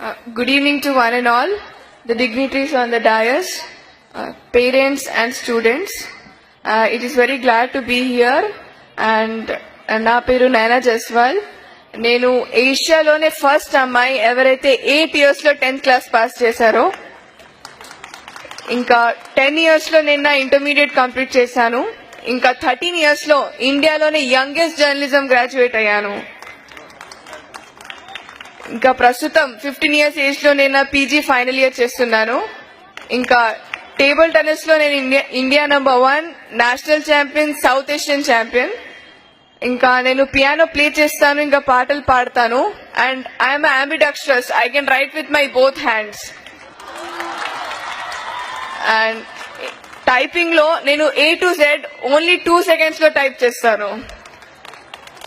Good evening to one and all, the dignitaries on the dais, parents and students. It is very glad to be here and నా పేరు నైనా జస్వాల్. నేను ఏషియాలోనే first అమ్మాయి ఎవరైతే 8 years లో 10th class pass చేశారో. ఇంకా 10 years లో నేను నా ఇంటర్మీడియట్ కంప్లీట్ చేశాను. ఇంకా 13 years లో ఇండియాలోనే యంగెస్ట్ జర్నలిజం గ్రాడ్యుయేట్ అయ్యాను. ఇంకా ప్రస్తుతం 15 years ఏజ్ లో నేను పీజీ ఫైనల్ ఇయర్ చేస్తున్నాను. ఇంకా టేబుల్ టెన్నిస్ లో నేను India number 1, national champion, south Asian champion. ఇంకా నేను పియానో ప్లే చేస్తాను, ఇంకా పాటలు పాడతాను. And I'm ambidextrous. I can write with my both hands. And typing లో నేను A to Z only 2 seconds లో టైప్ చేస్తాను.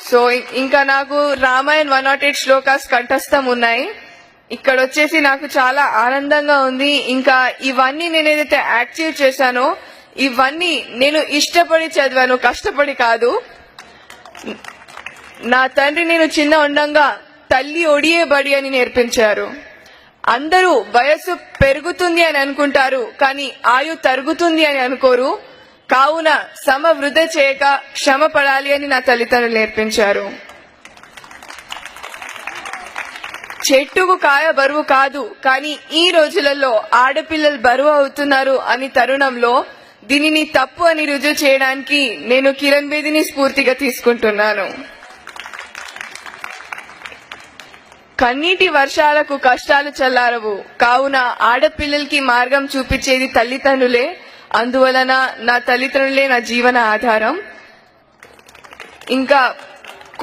సో ఇంకా నాకు రామాయణ్ 108 శ్లోకాస్ కంఠస్థం ఉన్నాయి. ఇక్కడ వచ్చేసి నాకు చాలా ఆనందంగా ఉంది. ఇంకా ఇవన్నీ నేను ఏదైతే యాక్టివ్ చేశానో ఇవన్నీ నేను ఇష్టపడి చదివాను, కష్టపడి కాదు. నా తండ్రి నేను చిన్న ఉండంగా తల్లి ఒడియే బడి అని నేర్పించారు. అందరూ వయస్సు పెరుగుతుంది అని అనుకుంటారు, కానీ ఆయు తరుగుతుంది అని అనుకోరు. కావున సమ వృధ చేయక శ్రమ పడాలి అని నా తల్లిదండ్రులు నేర్పించారు. చెట్టుకు కాయ బరువు కాదు, కానీ ఈ రోజులలో ఆడపిల్లలు బరువు అవుతున్నారు అని తరుణంలో దీనిని తప్పు అని రుజువు చేయడానికి నేను కిరణ్ బేదిని స్ఫూర్తిగా తీసుకుంటున్నాను. కన్నీటి వర్షాలకు కష్టాలు చల్లారవు, కావున ఆడపిల్లలకి మార్గం చూపించేది తల్లిదండ్రులే. అందువలన నా తల్లిదండ్రులే నా జీవన ఆధారం. ఇంకా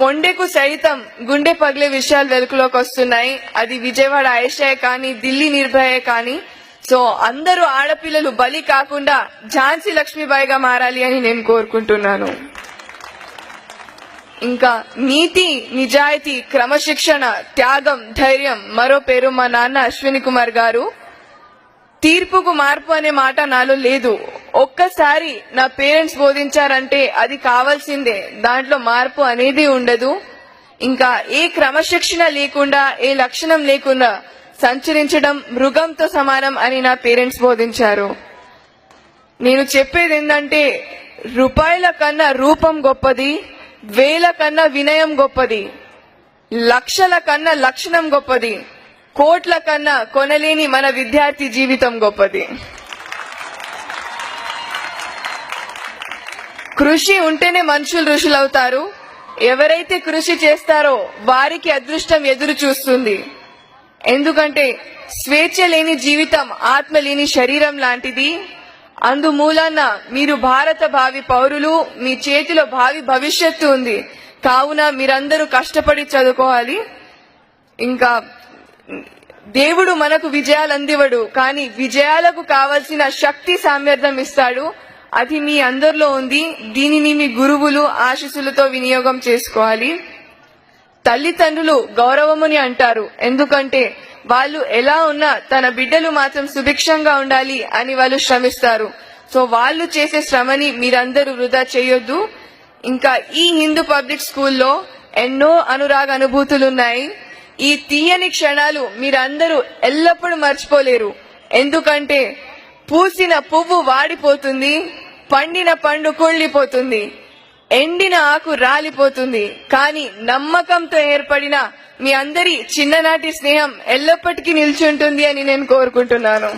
కొండకు సైతం గుండె పగిలే విషయాలు వెలుగులోకి వస్తున్నాయి. అది విజయవాడ ఆయేషా కానీ, ఢిల్లీ నిర్భయ కానీ. సో అందరూ ఆడపిల్లలు బలి కాకుండా ఝాన్సీ లక్ష్మీబాయిగా మారాలి అని నేను కోరుకుంటున్నాను. ఇంకా నీతి, నిజాయితీ, క్రమశిక్షణ, త్యాగం, ధైర్యం మరో పేరు మా నాన్న అశ్విని కుమార్ గారు. తీర్పుకు మార్పు అనే మాట నాలో లేదు. ఒక్కసారి నా పేరెంట్స్ బోధించారంటే అది కావాల్సిందే, దాంట్లో మార్పు అనేది ఉండదు. ఇంకా ఏ క్రమశిక్షణ లేకుండా, ఏ లక్షణం లేకుండా సంచరించడం మృగంతో సమానం అని నా పేరెంట్స్ బోధించారు. నేను చెప్పేది ఏంటంటే, రూపాయల కన్నా రూపం గొప్పది, వేల కన్నా వినయం గొప్పది, లక్షల కన్నా లక్షణం గొప్పది, కోట్ల కన్నా కొనలేని మన విద్యార్థి జీవితం గొప్పది. కృషి ఉంటేనే మనుషులు ఋషులవుతారు. ఎవరైతే కృషి చేస్తారో వారికి అదృష్టం ఎదురు చూస్తుంది. ఎందుకంటే స్వేచ్ఛ లేని జీవితం ఆత్మ లేని శరీరం లాంటిది. అందుమూలన మీరు భారత భావి పౌరులు, మీ చేతిలో భావి భవిష్యత్తు ఉంది. కావున మీరందరూ కష్టపడి చదువుకోవాలి. ఇంకా దేవుడు మనకు విజయాలు అందివడు, కానీ విజయాలకు కావలసిన శక్తి సామర్థ్యం ఇస్తాడు. అది మీ అందరిలో ఉంది. దీనిని మీ గురువులు ఆశీస్సులతో వినియోగం చేసుకోవాలి. తల్లిదండ్రులు గౌరవముని అంటారు, ఎందుకంటే వాళ్ళు ఎలా ఉన్నా తన బిడ్డలు మాత్రం సుభిక్షంగా ఉండాలి అని వాళ్ళు శ్రమిస్తారు. సో వాళ్ళు చేసే శ్రమని మీరందరూ వృధా చేయొద్దు. ఇంకా ఈ హిందూ పబ్లిక్ స్కూల్లో ఎన్నో అనురాగ అనుభూతులున్నాయి. ఈ తీయని క్షణాలు మీరందరూ ఎల్లప్పుడూ మర్చిపోలేరు. ఎందుకంటే పూసిన పువ్వు వాడిపోతుంది, పండిన పండు కుళ్ళిపోతుంది, ఎండిన ఆకు రాలిపోతుంది, కానీ నమ్మకంతో ఏర్పడిన మీ అందరి చిన్ననాటి స్నేహం ఎల్లప్పటికీ నిలిచి ఉంటుంది అని నేను కోరుకుంటున్నాను.